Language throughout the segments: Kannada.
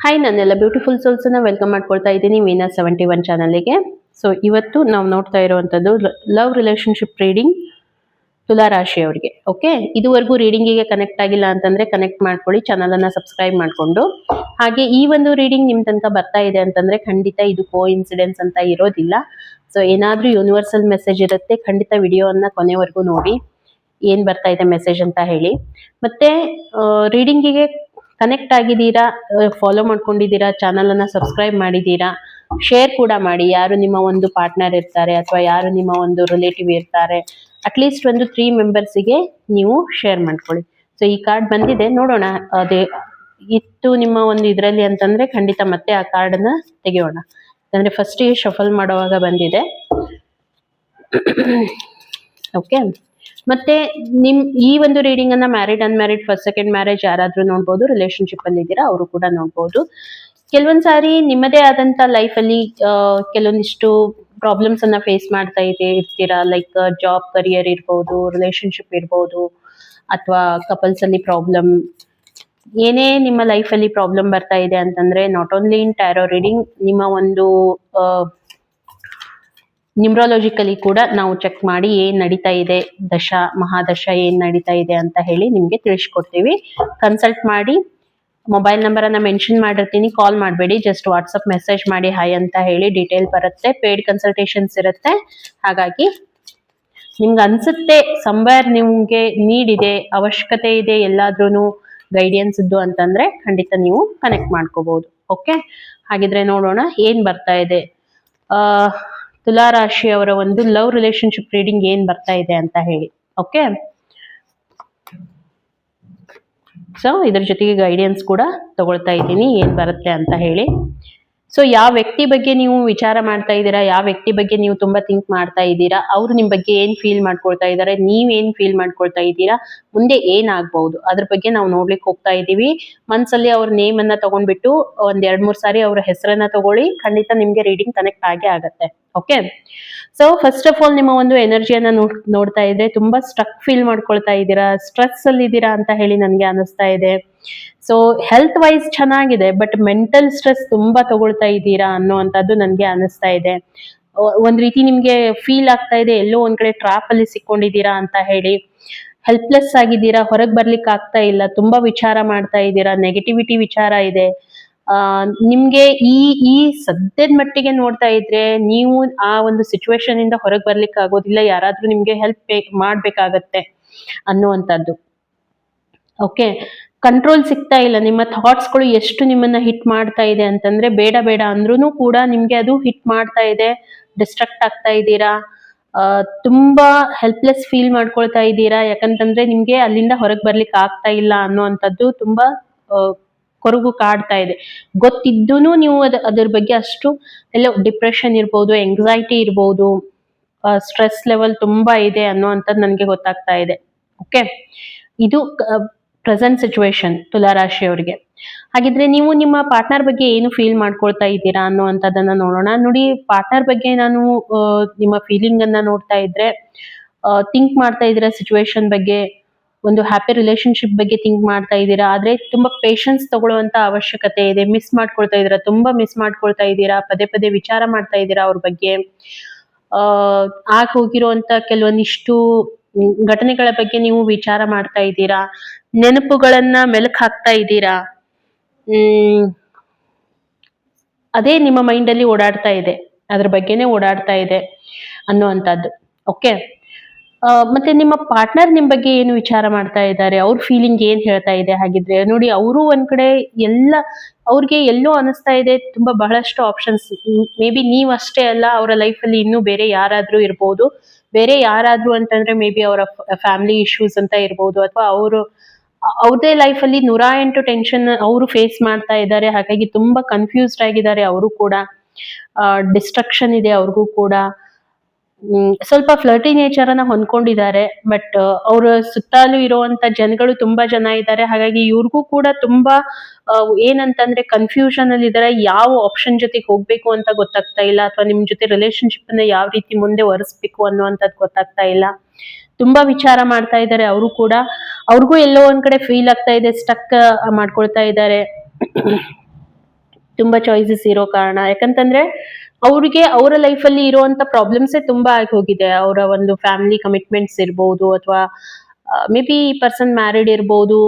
ಹಾಯ್, ನನ್ನೆಲ್ಲ ಬ್ಯೂಟಿಫುಲ್ ಸೋಲ್ಸನ್ನ ವೆಲ್ಕಮ್ ಮಾಡ್ಕೊಳ್ತಾ ಇದ್ದೀನಿ ವೀನಾ 71 ಚಾನಲ್ಗೆ. ಸೊ ಇವತ್ತು ನಾವು ನೋಡ್ತಾ ಇರುವಂಥದ್ದು ಲವ್ ರಿಲೇಶನ್ಶಿಪ್ ರೀಡಿಂಗ್ ತುಲಾ ರಾಶಿಯವರಿಗೆ. ಓಕೆ, ಇದುವರೆಗೂ ರೀಡಿಂಗಿಗೆ ಕನೆಕ್ಟ್ ಆಗಿಲ್ಲ ಅಂತಂದ್ರೆ ಕನೆಕ್ಟ್ ಮಾಡ್ಕೊಳ್ಳಿ, ಚಾನಲನ್ನು ಸಬ್ಸ್ಕ್ರೈಬ್ ಮಾಡಿಕೊಂಡು. ಹಾಗೆ ಈ ಒಂದು ರೀಡಿಂಗ್ ನಿಮ್ಮ ತನಕ ಬರ್ತಾ ಇದೆ ಅಂತಂದ್ರೆ ಖಂಡಿತ ಇದು ಕೋ ಇನ್ಸಿಡೆನ್ಸ್ ಅಂತ ಇರೋದಿಲ್ಲ. ಸೊ ಏನಾದರೂ ಯೂನಿವರ್ಸಲ್ ಮೆಸೇಜ್ ಇರುತ್ತೆ, ಖಂಡಿತ ವಿಡಿಯೋವನ್ನು ಕೊನೆವರೆಗೂ ನೋಡಿ ಏನು ಬರ್ತಾ ಇದೆ ಮೆಸೇಜ್ ಅಂತ ಹೇಳಿ. ಮತ್ತೆ ರೀಡಿಂಗಿಗೆ ಕನೆಕ್ಟ್ ಆಗಿದ್ದೀರಾ, ಫಾಲೋ ಮಾಡ್ಕೊಂಡಿದ್ದೀರಾ, ಚಾನಲನ್ನು ಸಬ್ಸ್ಕ್ರೈಬ್ ಮಾಡಿದ್ದೀರಾ, ಶೇರ್ ಕೂಡ ಮಾಡಿ. ಯಾರು ನಿಮ್ಮ ಒಂದು ಪಾರ್ಟ್ನರ್ ಇರ್ತಾರೆ ಅಥವಾ ಯಾರು ನಿಮ್ಮ ಒಂದು ರಿಲೇಟಿವ್ ಇರ್ತಾರೆ, ಅಟ್ಲೀಸ್ಟ್ ಒಂದು 3 ಮೆಂಬರ್ಸಿಗೆ ನೀವು ಶೇರ್ ಮಾಡ್ಕೊಳ್ಳಿ. ಸೊ ಈ ಕಾರ್ಡ್ ಬಂದಿದೆ, ನೋಡೋಣ ಅದೇ ಇತ್ತು ನಿಮ್ಮ ಒಂದು ಇದರಲ್ಲಿ ಅಂತಂದ್ರೆ ಖಂಡಿತ ಮತ್ತೆ ಆ ಕಾರ್ಡನ್ನ ತೆಗೆಯೋಣ. ಅಂದ್ರೆ ಫಸ್ಟ್ ಶಫಲ್ ಮಾಡುವಾಗ ಬಂದಿದೆ. ಓಕೆ, ಮತ್ತೆ ಈ ಒಂದು ರೀಡಿಂಗ್ ಅನ್ನ married unmarried first second marriage ಯಾರಾದ್ರೂ ನೋಡ್ಬೋದು, ರಿಲೇಶನ್ಶಿಪ್ ಅಲ್ಲಿ ಇದ್ದೀರಾ ಅವರು ಕೂಡ ನೋಡ್ಬೋದು. ಕೆಲವೊಂದ್ ಸಾರಿ ನಿಮ್ಮದೇ ಆದಂತ ಲೈಫ್ ಅಲ್ಲಿ ಕೆಲವೊಂದಿಷ್ಟು ಪ್ರಾಬ್ಲಮ್ಸ್ ಅನ್ನ ಫೇಸ್ ಮಾಡ್ತಾ ಇರ್ತೀರಾ. ಲೈಕ್ ಜಾಬ್ ಕರಿಯರ್ ಇರ್ಬೋದು, ರಿಲೇಶನ್ಶಿಪ್ ಇರ್ಬೋದು, ಅಥವಾ ಕಪಲ್ಸ್ ಅಲ್ಲಿ ಪ್ರಾಬ್ಲಮ್, ಏನೇ ನಿಮ್ಮ ಲೈಫ್ ಅಲ್ಲಿ ಪ್ರಾಬ್ಲಮ್ ಬರ್ತಾ ಇದೆ ಅಂತಂದ್ರೆ not only in tarot reading, ನಿಮ್ಮ ಒಂದು ನ್ಯೂಮರಾಲಜಿಕಲಿ ಕೂಡ ನಾವು ಚೆಕ್ ಮಾಡಿ ಏನ್ ನಡೀತಾ ಇದೆ, ದಶ ಮಹಾದಶ ಏನ್ ನಡೀತಾ ಇದೆ ಅಂತ ಹೇಳಿ ನಿಮ್ಗೆ ತಿಳಿಸ್ಕೊಡ್ತೀವಿ. ಕನ್ಸಲ್ಟ್ ಮಾಡಿ, ಮೊಬೈಲ್ ನಂಬರ್ ಅನ್ನ ಮೆನ್ಷನ್ ಮಾಡಿರ್ತೀನಿ, ಕಾಲ್ ಮಾಡಬೇಡಿ, ಜಸ್ಟ್ ವಾಟ್ಸಪ್ ಮೆಸೇಜ್ ಮಾಡಿ ಹಾಯ್ ಅಂತ ಹೇಳಿ, ಡೀಟೇಲ್ ಬರುತ್ತೆ. ಪೇಯ್ಡ್ ಕನ್ಸಲ್ಟೇಷನ್ಸ್ ಇರುತ್ತೆ. ಹಾಗಾಗಿ ನಿಮ್ಗೆ ಅನ್ಸುತ್ತೆ ಸಂವೇರ್ ನಿಮ್ಗೆ ನೀಡ್ ಇದೆ, ಅವಶ್ಯಕತೆ ಇದೆ ಎಲ್ಲಾದ್ರೂ ಗೈಡೆನ್ಸ್ ಇದ್ದು ಅಂತಂದ್ರೆ ಖಂಡಿತ ನೀವು ಕನೆಕ್ಟ್ ಮಾಡ್ಕೋಬಹುದು. ಓಕೆ, ಹಾಗಿದ್ರೆ ನೋಡೋಣ ಏನ್ ಬರ್ತಾ ಇದೆ ತುಲಾ ರಾಶಿಯವರ ಒಂದು ಲವ್ ರಿಲೇಶನ್ಶಿಪ್ ರೀಡಿಂಗ್ ಏನ್ ಬರ್ತಾ ಇದೆ ಅಂತ ಹೇಳಿ. ಓಕೆ, ಸೊ ಇದ್ರ ಜೊತೆಗೆ ಗೈಡೆನ್ಸ್ ಕೂಡ ತಗೊಳ್ತಾ ಇದ್ದೀನಿ ಏನ್ ಬರುತ್ತೆ ಅಂತ ಹೇಳಿ. ಸೊ ಯಾವ ವ್ಯಕ್ತಿ ಬಗ್ಗೆ ನೀವು ವಿಚಾರ ಮಾಡ್ತಾ ಇದ್ದೀರಾ, ಯಾವ ವ್ಯಕ್ತಿ ಬಗ್ಗೆ ನೀವು ತುಂಬಾ ಥಿಂಕ್ ಮಾಡ್ತಾ ಇದ್ದೀರಾ, ಅವ್ರು ನಿಮ್ ಬಗ್ಗೆ ಏನ್ ಫೀಲ್ ಮಾಡ್ಕೊಳ್ತಾ ಇದ್ದಾರೆ, ನೀವ್ ಏನ್ ಫೀಲ್ ಮಾಡ್ಕೊಳ್ತಾ ಇದ್ದೀರಾ, ಮುಂದೆ ಏನ್ ಆಗ್ಬಹುದು ಅದ್ರ ಬಗ್ಗೆ ನಾವು ನೋಡ್ಲಿಕ್ಕೆ ಹೋಗ್ತಾ ಇದ್ದೀವಿ. ಮನ್ಸಲ್ಲಿ ಅವ್ರ ನೇಮ್ ಅನ್ನ ತಗೊಂಡ್ಬಿಟ್ಟು ಒಂದ್ 2-3 ಸಾರಿ ಅವ್ರ ಹೆಸರನ್ನ ತಗೊಳ್ಳಿ, ಖಂಡಿತ ನಿಮ್ಗೆ ರೀಡಿಂಗ್ ಕನೆಕ್ಟ್ ಆಗೇ ಆಗತ್ತೆ. Okay, so first of all ನಿಮ್ಮ ಒಂದು ಎನರ್ಜಿಯನ್ನ ನೋಡ್ತಾ ಇದ್ರೆ ತುಂಬಾ ಸ್ಟ್ರಕ್ ಫೀಲ್ ಮಾಡ್ಕೊಳ್ತಾ ಇದ್ದೀರಾ, ಸ್ಟ್ರೆಸ್ ಅಲ್ಲಿ ಇದ್ದೀರಾ ಅಂತ ಹೇಳಿ ನನ್ಗೆ ಅನಿಸ್ತಾ ಇದೆ. ಸೊ ಹೆಲ್ತ್ ವೈಸ್ ಚೆನ್ನಾಗಿದೆ, ಬಟ್ ಮೆಂಟಲ್ ಸ್ಟ್ರೆಸ್ ತುಂಬಾ ತಗೊಳ್ತಾ ಇದ್ದೀರಾ ಅನ್ನೋವಂಥದ್ದು ನನ್ಗೆ ಅನಿಸ್ತಾ ಇದೆ. ಒಂದ್ ರೀತಿ ನಿಮ್ಗೆ ಫೀಲ್ ಆಗ್ತಾ ಇದೆ ಎಲ್ಲೋ ಒಂದ್ ಕಡೆ ಟ್ರಾಪ್ ಅಲ್ಲಿ ಸಿಕ್ಕೊಂಡಿದ್ದೀರಾ ಅಂತ ಹೇಳಿ. ಹೆಲ್ಪ್ಲೆಸ್ ಆಗಿದ್ದೀರಾ, ಹೊರಗೆ ಬರ್ಲಿಕ್ಕೆ ಆಗ್ತಾ ಇಲ್ಲ, ತುಂಬಾ ವಿಚಾರ ಮಾಡ್ತಾ ಇದ್ದೀರಾ, ನೆಗೆಟಿವಿಟಿ ವಿಚಾರ ಇದೆ. ನಿಮ್ಗೆ ಈ ಸದ್ಯದ ಮಟ್ಟಿಗೆ ನೋಡ್ತಾ ಇದ್ರೆ ನೀವು ಆ ಒಂದು ಸಿಚುವೇಶನ್ ಇಂದ ಹೊರಗೆ ಬರ್ಲಿಕ್ಕೆ ಆಗೋದಿಲ್ಲ, ಯಾರಾದ್ರೂ ನಿಮ್ಗೆ ಹೆಲ್ಪ್ ಮಾಡ್ಬೇಕಾಗತ್ತೆ ಅನ್ನುವಂಥದ್ದು. ಓಕೆ, ಕಂಟ್ರೋಲ್ ಸಿಗ್ತಾ ಇಲ್ಲ, ನಿಮ್ಮ ಥಾಟ್ಸ್ಗಳು ಎಷ್ಟು ನಿಮ್ಮನ್ನ ಹಿಟ್ ಮಾಡ್ತಾ ಇದೆ ಅಂತಂದ್ರೆ ಬೇಡ ಬೇಡ ಅಂದ್ರೂ ಕೂಡ ನಿಮ್ಗೆ ಅದು ಹಿಟ್ ಮಾಡ್ತಾ ಇದೆ, ಡಿಸ್ಟ್ರಾಕ್ಟ್ ಆಗ್ತಾ ಇದ್ದೀರಾ, ತುಂಬಾ ಹೆಲ್ಪ್ಲೆಸ್ ಫೀಲ್ ಮಾಡ್ಕೊಳ್ತಾ ಇದ್ದೀರಾ. ಯಾಕಂತಂದ್ರೆ ನಿಮ್ಗೆ ಅಲ್ಲಿಂದ ಹೊರಗೆ ಬರ್ಲಿಕ್ಕೆ ಆಗ್ತಾ ಇಲ್ಲ ಅನ್ನುವಂಥದ್ದು ತುಂಬಾ ಕೊರಗು ಕಾಡ್ತಾ ಇದೆ. ಗೊತ್ತಿದ್ದೂನು ನೀವು ಅದ್ರ ಬಗ್ಗೆ ಅಷ್ಟು ಎಲ್ಲ ಡಿಪ್ರೆಷನ್ ಇರ್ಬೋದು, ಎಂಗ್ಸೈಟಿ ಇರ್ಬೋದು, ಸ್ಟ್ರೆಸ್ ಲೆವೆಲ್ ತುಂಬಾ ಇದೆ ಅನ್ನುವಂಥದ್ದು ನನಗೆ ಗೊತ್ತಾಗ್ತಾ ಇದೆ. ಓಕೆ, ಇದು ಪ್ರೆಸೆಂಟ್ ಸಿಚುವೇಶನ್ ತುಲಾ ರಾಶಿಯವರಿಗೆ. ಹಾಗಿದ್ರೆ ನೀವು ನಿಮ್ಮ ಪಾರ್ಟ್ನರ್ ಬಗ್ಗೆ ಏನು ಫೀಲ್ ಮಾಡ್ಕೊಳ್ತಾ ಇದ್ದೀರಾ ಅನ್ನುವಂಥದ್ದನ್ನ ನೋಡೋಣ. ನೋಡಿ, ಪಾರ್ಟ್ನರ್ ಬಗ್ಗೆ ನಾನು ನಿಮ್ಮ ಫೀಲಿಂಗ್ ಅನ್ನ ನೋಡ್ತಾ ಇದ್ರೆ ಥಿಂಕ್ ಮಾಡ್ತಾ ಇದ್ದೀರಾ ಸಿಚುವೇಶನ್ ಬಗ್ಗೆ, ಒಂದು ಹ್ಯಾಪಿ ರಿಲೇಶನ್ಶಿಪ್ ಬಗ್ಗೆ ಥಿಂಕ್ ಮಾಡ್ತಾ ಇದ್ದೀರಾ. ಆದ್ರೆ ತುಂಬಾ ಪೇಷನ್ಸ್ ತಗೊಳ್ಳುವಂತ ಅವಶ್ಯಕತೆ ಇದೆ. ಮಿಸ್ ಮಾಡ್ಕೊಳ್ತಾ ಇದ್ದೀರಾ, ತುಂಬಾ ಮಿಸ್ ಮಾಡ್ಕೊಳ್ತಾ ಇದ್ದೀರಾ, ಪದೇ ಪದೇ ವಿಚಾರ ಮಾಡ್ತಾ ಇದ್ದೀರಾ ಅವ್ರ ಬಗ್ಗೆ. ಆಗ ಹೋಗಿರುವಂತ ಕೆಲವೊಂದಿಷ್ಟು ಘಟನೆಗಳ ಬಗ್ಗೆ ನೀವು ವಿಚಾರ ಮಾಡ್ತಾ ಇದ್ದೀರಾ, ನೆನಪುಗಳನ್ನ ಮೆಲುಕು ಹಾಕ್ತಾ ಇದ್ದೀರಾ. ಅದೇ ನಿಮ್ಮ ಮೈಂಡ್ ಅಲ್ಲಿ ಓಡಾಡ್ತಾ ಇದೆ, ಅದ್ರ ಬಗ್ಗೆನೇ ಓಡಾಡ್ತಾ ಇದೆ ಅನ್ನುವಂಥದ್ದು. ಓಕೆ, ಮತ್ತೆ ನಿಮ್ಮ ಪಾರ್ಟ್ನರ್ ನಿಮ್ ಬಗ್ಗೆ ಏನು ವಿಚಾರ ಮಾಡ್ತಾ ಇದ್ದಾರೆ, ಅವ್ರ ಫೀಲಿಂಗ್ ಏನ್ ಹೇಳ್ತಾ ಇದೆ. ಹಾಗಿದ್ರೆ ನೋಡಿ, ಅವರು ಒಂದ್ ಕಡೆ ಅವ್ರಿಗೆ ಎಲ್ಲೋ ಅನಿಸ್ತಾ ಇದೆ ತುಂಬಾ ಬಹಳಷ್ಟು ಆಪ್ಷನ್ಸ್, ಮೇ ಬಿ ನೀವ್ ಅಷ್ಟೇ ಅಲ್ಲ, ಅವರ ಲೈಫ್ ಅಲ್ಲಿ ಇನ್ನೂ ಬೇರೆ ಯಾರಾದ್ರೂ ಇರ್ಬೋದು. ಬೇರೆ ಯಾರಾದ್ರೂ ಅಂತಂದ್ರೆ ಮೇ ಬಿ ಅವರ ಫ್ಯಾಮಿಲಿ ಇಶ್ಯೂಸ್ ಅಂತ ಇರ್ಬೋದು, ಅಥವಾ ಅವ್ರದೇ ಲೈಫ್ ಅಲ್ಲಿ 108 ಟೆನ್ಷನ್ ಅವರು ಫೇಸ್ ಮಾಡ್ತಾ ಇದ್ದಾರೆ. ಹಾಗಾಗಿ ತುಂಬಾ ಕನ್ಫ್ಯೂಸ್ಡ್ ಆಗಿದ್ದಾರೆ ಅವರು ಕೂಡ, ಡಿಸ್ಟ್ರಕ್ಷನ್ ಇದೆ ಅವ್ರಿಗೂ ಕೂಡ. ಸ್ವಲ್ಪ ಫ್ಲರ್ಟಿ ನೇಚರ್ ಅನ್ನ ಹೊಂದ್ಕೊಂಡಿದ್ದಾರೆ, ಬಟ್ ಅವ್ರ ಸುತ್ತಲೂ ಇರುವಂತ ಜನಗಳು ತುಂಬಾ ಜನ ಇದ್ದಾರೆ. ಹಾಗಾಗಿ ಇವ್ರಿಗೂ ಕೂಡ ತುಂಬಾ ಏನಂತಂದ್ರೆ ಕನ್ಫ್ಯೂಷನ್ ಅಲ್ಲಿ ಇದ್ದಾರೆ, ಯಾವ ಆಪ್ಷನ್ ಜೊತೆಗೆ ಹೋಗ್ಬೇಕು ಅಂತ ಗೊತ್ತಾಗ್ತಾ ಇಲ್ಲ, ಅಥವಾ ನಿಮ್ ಜೊತೆ ರಿಲೇಶನ್ಶಿಪ್ ಅನ್ನ ಯಾವ ರೀತಿ ಮುಂದೆ ಒರೆಸ್ಬೇಕು ಅನ್ನುವಂಥದ್ದು ಗೊತ್ತಾಗ್ತಾ ಇಲ್ಲ. ತುಂಬಾ ವಿಚಾರ ಮಾಡ್ತಾ ಇದ್ದಾರೆ ಅವರು ಕೂಡ. ಅವ್ರಿಗೂ ಎಲ್ಲೋ ಒಂದ್ ಕಡೆ ಫೀಲ್ ಆಗ್ತಾ ಇದೆ, ಸ್ಟಕ್ ಮಾಡ್ಕೊಳ್ತಾ ಇದ್ದಾರೆ. ತುಂಬಾ ಚಾಯ್ಸಸ್ ಇರೋ ಕಾರಣ. ಯಾಕಂತಂದ್ರೆ ಅವ್ರಿಗೆ ಅವರ ಲೈಫಲ್ಲಿ ಇರುವಂತ ಪ್ರಾಬ್ಲಮ್ಸೇ ತುಂಬಾ ಆಗಿ ಹೋಗಿದೆ. ಅವರ ಒಂದು ಫ್ಯಾಮಿಲಿ ಕಮಿಟ್ಮೆಂಟ್ಸ್ ಇರ್ಬೋದು, ಅಥವಾ ಮೇ ಬಿ ಪರ್ಸನ್ ಮ್ಯಾರಿಡ್ ಇರ್ಬೋದು.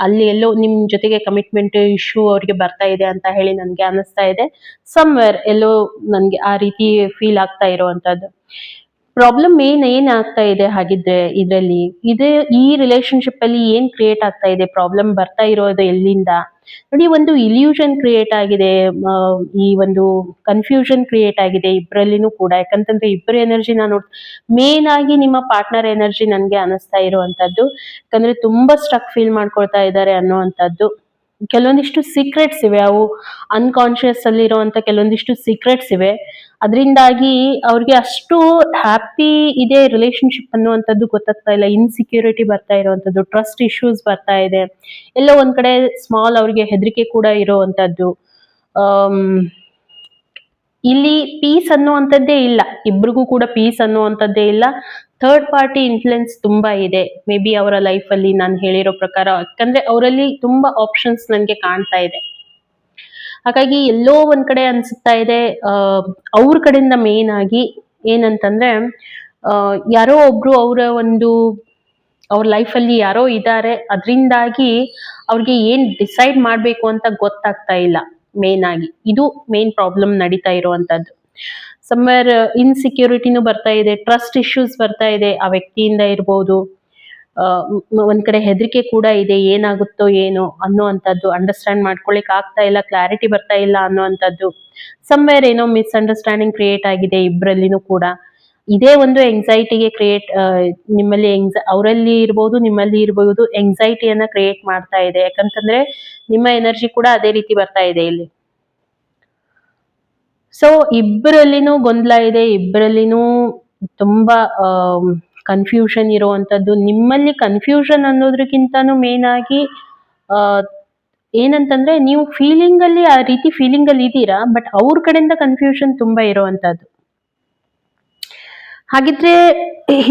ಅಲ್ಲಿ ಎಲ್ಲೋ ನಿಮ್ ಜೊತೆಗೆ ಕಮಿಟ್ಮೆಂಟ್ ಇಶ್ಯೂ ಅವ್ರಿಗೆ ಬರ್ತಾ ಇದೆ ಅಂತ ಹೇಳಿ ನನ್ಗೆ ಅನಿಸ್ತಾ ಇದೆ. ಸಮ್ವೇರ್ ಎಲ್ಲೋ ನನ್ಗೆ ಆ ರೀತಿ ಫೀಲ್ ಆಗ್ತಾ ಇರೋವಂಥದ್ದು. ಪ್ರಾಬ್ಲಮ್ ಏನ್ ಆಗ್ತಾ ಇದೆ ಹಾಗಿದ್ರೆ ಇದರಲ್ಲಿ? ಇದೇ ಈ ರಿಲೇಶನ್ಶಿಪ್ ಅಲ್ಲಿ ಏನ್ ಕ್ರಿಯೇಟ್ ಆಗ್ತಾ ಇದೆ? ಪ್ರಾಬ್ಲಮ್ ಬರ್ತಾ ಇರೋದು ಎಲ್ಲಿಂದ? ನೋಡಿ, ಒಂದು ಇಲ್ಯೂಷನ್ ಕ್ರಿಯೇಟ್ ಆಗಿದೆ, ಈ ಒಂದು ಕನ್ಫ್ಯೂಷನ್ ಕ್ರಿಯೇಟ್ ಆಗಿದೆ ಇಬ್ಬರಲ್ಲಿನೂ ಕೂಡ. ಯಾಕಂತಂದ್ರೆ ಇಬ್ಬರ ಎನರ್ಜಿ ನಾನು ಮೇನ್ ಆಗಿ ನಿಮ್ಮ ಪಾರ್ಟ್ನರ್ ಎನರ್ಜಿ ನನ್ಗೆ ಅನಿಸ್ತಾ ಇರುವಂತದ್ದು. ಯಾಕಂದ್ರೆ ತುಂಬಾ ಸ್ಟ್ರಕ್ ಫೀಲ್ ಮಾಡ್ಕೊಳ್ತಾ ಇದ್ದಾರೆ ಅನ್ನೋವಂಥದ್ದು. ಕೆಲವೊಂದಿಷ್ಟು ಸೀಕ್ರೆಟ್ಸ್ ಇವೆ, ಅವು ಅನ್ಕಾನ್ಶಿಯಸ್ ಅಲ್ಲಿ ಇರುವಂತ ಕೆಲವೊಂದಿಷ್ಟು ಸೀಕ್ರೆಟ್ಸ್ ಇವೆ. ಅದರಿಂದಾಗಿ ಅವ್ರಿಗೆ ಅಷ್ಟು ಹ್ಯಾಪಿ ಇದೆ ರಿಲೇಶನ್ಶಿಪ್ ಅನ್ನುವಂಥದ್ದು ಗೊತ್ತಾಗ್ತಾ ಇಲ್ಲ. ಇನ್ಸೆಕ್ಯೂರಿಟಿ ಬರ್ತಾ ಇರುವಂತದ್ದು, ಟ್ರಸ್ಟ್ ಇಶ್ಯೂಸ್ ಬರ್ತಾ ಇದೆ. ಎಲ್ಲೋ ಒಂದ್ ಕಡೆ ಸ್ಮಾಲ್ ಅವ್ರಿಗೆ ಹೆದರಿಕೆ ಕೂಡ ಇರುವಂತದ್ದು. ಇಲ್ಲಿ ಪೀಸ್ ಅನ್ನುವಂಥದ್ದೇ ಇಲ್ಲ, ಇಬ್ರಿಗೂ ಕೂಡ ಪೀಸ್ ಅನ್ನುವಂಥದ್ದೇ ಇಲ್ಲ. ಥರ್ಡ್ ಪಾರ್ಟಿ ಇನ್ಫ್ಲುಯೆನ್ಸ್ ತುಂಬಾ ಇದೆ ಮೇ ಬಿ ಅವರ ಲೈಫ್ ಅಲ್ಲಿ, ನಾನು ಹೇಳಿರೋ ಪ್ರಕಾರ. ಯಾಕಂದ್ರೆ ಅವರಲ್ಲಿ ತುಂಬಾ ಆಪ್ಷನ್ಸ್ ನನ್ಗೆ ಕಾಣ್ತಾ ಇದೆ. ಹಾಗಾಗಿ ಎಲ್ಲೋ ಒಂದ್ ಕಡೆ ಅನ್ಸುತ್ತಾ ಇದೆ, ಅವ್ರ ಕಡೆಯಿಂದ ಮೇನ್ ಆಗಿ ಏನಂತಂದ್ರೆ, ಯಾರೋ ಒಬ್ರು ಅವ್ರ ಲೈಫಲ್ಲಿ ಯಾರೋ ಇದ್ದಾರೆ, ಅದರಿಂದಾಗಿ ಅವ್ರಿಗೆ ಏನ್ ಡಿಸೈಡ್ ಮಾಡ್ಬೇಕು ಅಂತ ಗೊತ್ತಾಗ್ತಾ ಇಲ್ಲ. ಮೇನ್ ಆಗಿ ಇದು ಮೇನ್ ಪ್ರಾಬ್ಲಮ್ ನಡೀತಾ ಇರುವಂತದ್ದು. ಸಮ್ವೇರ್ ಇನ್ಸೆಕ್ಯೂರಿಟಿನೂ ಬರ್ತಾ ಇದೆ, ಟ್ರಸ್ಟ್ ಇಶ್ಯೂಸ್ ಬರ್ತಾ ಇದೆ ಆ ವ್ಯಕ್ತಿಯಿಂದ ಇರ್ಬೋದು. ಒಂದ್ ಕಡೆ ಹೆದರಿಕೆ ಕೂಡ ಇದೆ, ಏನಾಗುತ್ತೋ ಏನೋ ಅನ್ನೋವಂಥದ್ದು. ಅಂಡರ್ಸ್ಟ್ಯಾಂಡ್ ಮಾಡ್ಕೊಳಿಕ್ ಆಗ್ತಾ ಇಲ್ಲ, ಕ್ಲಾರಿಟಿ ಬರ್ತಾ ಇಲ್ಲ ಅನ್ನೋವಂಥದ್ದು. ಸಮ್ವೇರ್ ಏನೋ ಮಿಸ್ಅಂಡರ್ಸ್ಟ್ಯಾಂಡಿಂಗ್ ಕ್ರಿಯೇಟ್ ಆಗಿದೆ ಇಬ್ಬರಲ್ಲಿನೂ ಕೂಡ. ಇದೇ ಒಂದು ಎಂಗ್ಸೈಟಿಗೆ ನಿಮ್ಮಲ್ಲಿ ಅವರಲ್ಲಿ ಇರ್ಬೋದು, ನಿಮ್ಮಲ್ಲಿ ಇರ್ಬೋದು, ಎಂಗ್ಸೈಟಿಯನ್ನ ಕ್ರಿಯೇಟ್ ಮಾಡ್ತಾ ಇದೆ. ಯಾಕಂತಂದ್ರೆ ನಿಮ್ಮ ಎನರ್ಜಿ ಕೂಡ ಅದೇ ರೀತಿ ಬರ್ತಾ ಇದೆ ಇಲ್ಲಿ. ಸೊ ಇಬ್ಬರಲ್ಲಿನೂ ಗೊಂದಲ ಇದೆ, ಇಬ್ಬರಲ್ಲಿನೂ ತುಂಬಾ ಕನ್ಫ್ಯೂಷನ್ ಇರುವಂತದ್ದು. ನಿಮ್ಮಲ್ಲಿ ಕನ್ಫ್ಯೂಷನ್ ಅನ್ನೋದ್ರಕ್ಕಿಂತಾನು ಮೇನ್ ಆಗಿ ಏನಂತಂದ್ರೆ, ನೀವು ಫೀಲಿಂಗ್ ಅಲ್ಲಿ ಆ ರೀತಿ ಫೀಲಿಂಗ್ ಅಲ್ಲಿ ಇದ್ದೀರಾ, ಬಟ್ ಅವ್ರ ಕಡೆಯಿಂದ ಕನ್ಫ್ಯೂಷನ್ ತುಂಬಾ ಇರುವಂತದ್ದು. ಹಾಗಿದ್ರೆ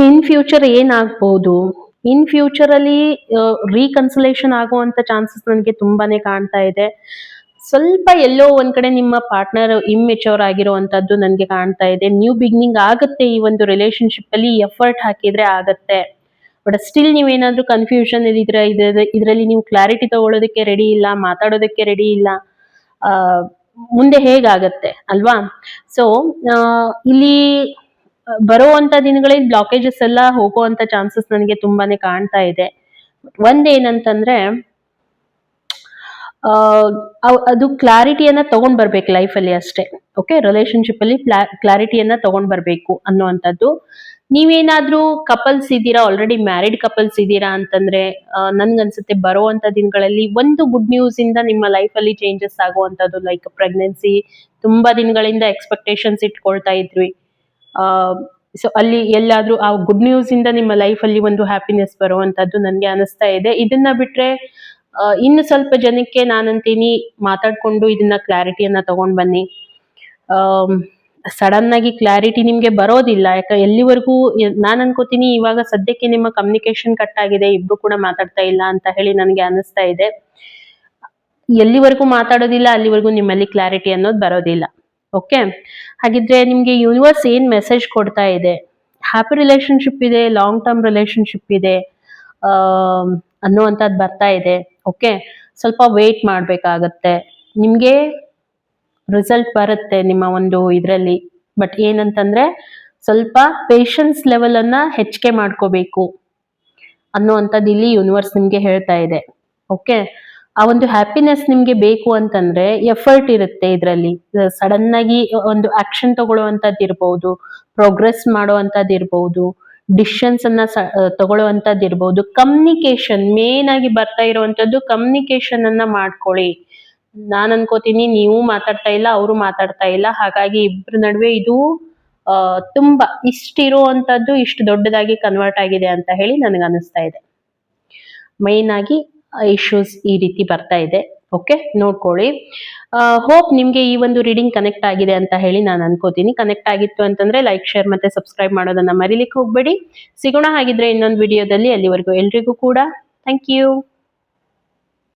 ಇನ್ ಫ್ಯೂಚರ್ ಏನಾಗ್ಬೋದು? ಇನ್ ಫ್ಯೂಚರ್ ಅಲ್ಲಿ ರೀಕನ್ಸಲೇಷನ್ ಆಗುವಂತ ಚಾನ್ಸಸ್ ನನಗೆ ತುಂಬಾನೇ ಕಾಣ್ತಾ ಇದೆ. ಸ್ವಲ್ಪ ಎಲ್ಲೋ ಒಂದ್ ಕಡೆ ನಿಮ್ಮ ಪಾರ್ಟ್ನರ್ ಇಮ್ಮೆಚೂರ್ ಆಗಿರುವಂತದ್ದು ನನ್ಗೆ ಕಾಣ್ತಾ ಇದೆ. ನ್ಯೂ ಬಿಗಿನಿಂಗ್ ಆಗುತ್ತೆ ಈ ಒಂದು ರಿಲೇಶನ್ಶಿಪ್ ಅಲ್ಲಿ, ಎಫರ್ಟ್ ಹಾಕಿದ್ರೆ ಆಗತ್ತೆ. ಬಟ್ ಸ್ಟಿಲ್ ನೀವೇನಾದ್ರೂ ಕನ್ಫ್ಯೂಷನ್ ಇದ್ರೆ, ಇದರಲ್ಲಿ ನೀವು ಕ್ಲಾರಿಟಿ ತಗೊಳ್ಳೋದಕ್ಕೆ ರೆಡಿ ಇಲ್ಲ, ಮಾತಾಡೋದಕ್ಕೆ ರೆಡಿ ಇಲ್ಲ, ಮುಂದೆ ಹೇಗಾಗತ್ತೆ ಅಲ್ವಾ? ಸೊ ಇಲ್ಲಿ ಬರುವಂತ ದಿನಗಳಲ್ಲಿ ಬ್ಲಾಕೇಜಸ್ ಎಲ್ಲ ಹೋಗುವಂತ ಚಾನ್ಸಸ್ ನನಗೆ ತುಂಬಾನೇ ಕಾಣ್ತಾ ಇದೆ. ಒಂದೇನಂತಂದ್ರೆ, ಅದು ಕ್ಲಾರಿಟಿಯನ್ನ ತಗೊಂಡ್ ಬರ್ಬೇಕು ಲೈಫಲ್ಲಿ ಅಷ್ಟೇ. ಓಕೆ, ರಿಲೇಶನ್ಶಿಪ್ ಅಲ್ಲಿ ಕ್ಲಾರಿಟಿಯನ್ನ ತಗೊಂಡ್ ಬರ್ಬೇಕು ಅನ್ನುವಂಥದ್ದು. ನೀವೇನಾದ್ರೂ ಕಪಲ್ಸ್ ಇದ್ದೀರಾ, ಆಲ್ರೆಡಿ ಮ್ಯಾರಿಡ್ ಕಪಲ್ಸ್ ಇದ್ದೀರಾ ಅಂತಂದ್ರೆ, ನನ್ಗನ್ಸುತ್ತೆ ಬರುವಂತ ದಿನಗಳಲ್ಲಿ ಒಂದು ಗುಡ್ ನ್ಯೂಸ್ ಇಂದ ನಿಮ್ಮ ಲೈಫ್ ಅಲ್ಲಿ ಚೇಂಜಸ್ ಆಗುವಂತದ್ದು. ಲೈಕ್ ಪ್ರೆಗ್ನೆನ್ಸಿ, ತುಂಬಾ ದಿನಗಳಿಂದ ಎಕ್ಸ್ಪೆಕ್ಟೇಷನ್ಸ್ ಇಟ್ಕೊಳ್ತಾ ಇದ್ವಿ. ಸೊ ಅಲ್ಲಿ ಎಲ್ಲಾದ್ರೂ ಆ ಗುಡ್ ನ್ಯೂಸ್ ಇಂದ ನಿಮ್ಮ ಲೈಫ್ ಅಲ್ಲಿ ಒಂದು ಹ್ಯಾಪಿನೆಸ್ ಬರುವಂತದ್ದು ನನ್ಗೆ ಅನಿಸ್ತಾ ಇದೆ. ಇದನ್ನ ಬಿಟ್ರೆ ಇನ್ನು ಸ್ವಲ್ಪ ಜನಕ್ಕೆ ನಾನಂತೀನಿ, ಮಾತಾಡ್ಕೊಂಡು ಇದನ್ನ ಕ್ಲಾರಿಟಿಯನ್ನ ತಗೊಂಡ್ ಬನ್ನಿ. ಸಡನ್ ಆಗಿ ಕ್ಲಾರಿಟಿ ನಿಮ್ಗೆ ಬರೋದಿಲ್ಲ. ಎಲ್ಲಿವರೆಗೂ ನಾನ್ ಅನ್ಕೋತೀನಿ, ಇವಾಗ ಸದ್ಯಕ್ಕೆ ನಿಮ್ಮ ಕಮ್ಯುನಿಕೇಶನ್ ಕಟ್ ಆಗಿದೆ, ಇಬ್ರು ಕೂಡ ಮಾತಾಡ್ತಾ ಇಲ್ಲ ಅಂತ ಹೇಳಿ ನನಗೆ ಅನಿಸ್ತಾ ಇದೆ. ಎಲ್ಲಿವರೆಗೂ ಮಾತಾಡೋದಿಲ್ಲ ಅಲ್ಲಿವರೆಗೂ ನಿಮ್ಮಲ್ಲಿ ಕ್ಲಾರಿಟಿ ಅನ್ನೋದು ಬರೋದಿಲ್ಲ. ಓಕೆ, ಹಾಗಿದ್ರೆ ನಿಮ್ಗೆ ಯೂನಿವರ್ಸ್ ಏನ್ ಮೆಸೇಜ್ ಕೊಡ್ತಾ ಇದೆ? ಹ್ಯಾಪಿ ರಿಲೇಶನ್ಶಿಪ್ ಇದೆ, ಲಾಂಗ್ ಟರ್ಮ್ ರಿಲೇಶನ್ಶಿಪ್ ಇದೆ ಅನ್ನುವಂಥದ್ದು ಬರ್ತಾ ಇದೆ. ಓಕೆ, ಸ್ವಲ್ಪ ವೇಟ್ ಮಾಡ್ಬೇಕಾಗತ್ತೆ, ನಿಮ್ಗೆ ರಿಸಲ್ಟ್ ಬರುತ್ತೆ ನಿಮ್ಮ ಒಂದು ಇದರಲ್ಲಿ. ಬಟ್ ಏನಂತಂದ್ರೆ, ಸ್ವಲ್ಪ ಪೇಷನ್ಸ್ ಲೆವೆಲ್ ಅನ್ನ ಹೆಚ್ಚಿಗೆ ಮಾಡ್ಕೋಬೇಕು ಅನ್ನುವಂಥದ್ದು ಇಲ್ಲಿ ಯೂನಿವರ್ಸ್ ನಿಮ್ಗೆ ಹೇಳ್ತಾ ಇದೆ. ಓಕೆ, ಆ ಒಂದು ಹ್ಯಾಪಿನೆಸ್ ನಿಮ್ಗೆ ಬೇಕು ಅಂತಂದ್ರೆ ಎಫರ್ಟ್ ಇರುತ್ತೆ ಇದರಲ್ಲಿ. ಸಡನ್ ಆಗಿ ಒಂದು ಆಕ್ಷನ್ ತಗೊಳ್ಳುವಂತದ್ದು ಇರ್ಬೋದು, ಪ್ರೋಗ್ರೆಸ್ ಮಾಡುವಂತದ್ದು ಇರ್ಬೋದು, ಡಿಸಿಷನ್ಸ್ ಅನ್ನ ತಗೊಳ್ಳುವಂತದ್ದು ಇರ್ಬೋದು. ಕಮ್ಯುನಿಕೇಶನ್ ಮೇನ್ ಆಗಿ ಬರ್ತಾ ಇರುವಂತದ್ದು, ಕಮ್ಯುನಿಕೇಶನ್ ಅನ್ನ ಮಾಡ್ಕೊಳ್ಳಿ. ನಾನ್ ಅನ್ಕೋತೀನಿ, ನೀವು ಮಾತಾಡ್ತಾ ಇಲ್ಲ, ಅವರು ಮಾತಾಡ್ತಾ ಇಲ್ಲ, ಹಾಗಾಗಿ ಇಬ್ರ ನಡುವೆ ಇದು ತುಂಬಾ ಇಷ್ಟಿರುವಂತದ್ದು ಇಷ್ಟು ದೊಡ್ಡದಾಗಿ ಕನ್ವರ್ಟ್ ಆಗಿದೆ ಅಂತ ಹೇಳಿ ನನಗೆ ಅನಿಸ್ತಾ ಇದೆ. ಮೈನ್ ಆಗಿ ಇಶ್ಯೂಸ್ ಈ ರೀತಿ ಬರ್ತಾ ಇದೆ. ಓಕೆ, ನೋಡ್ಕೊಳ್ಳಿ. ಹೋಪ್ ನಿಮ್ಗೆ ಈ ಒಂದು ರೀಡಿಂಗ್ ಕನೆಕ್ಟ್ ಆಗಿದೆ ಅಂತ ಹೇಳಿ ನಾನು ಅನ್ಕೋತೀನಿ. ಕನೆಕ್ಟ್ ಆಗಿತ್ತು ಅಂತಂದ್ರೆ ಲೈಕ್, ಶೇರ್ ಮತ್ತೆ ಸಬ್ಸ್ಕ್ರೈಬ್ ಮಾಡೋದನ್ನ ಮರಿಲಿಕ್ಕೆ ಹೋಗ್ಬೇಡಿ. ಸಿಗೋಣ ಹಾಗಿದ್ರೆ ಇನ್ನೊಂದು ವಿಡಿಯೋದಲ್ಲಿ. ಅಲ್ಲಿವರೆಗೂ ಎಲ್ರಿಗೂ ಕೂಡ ಥ್ಯಾಂಕ್ ಯು.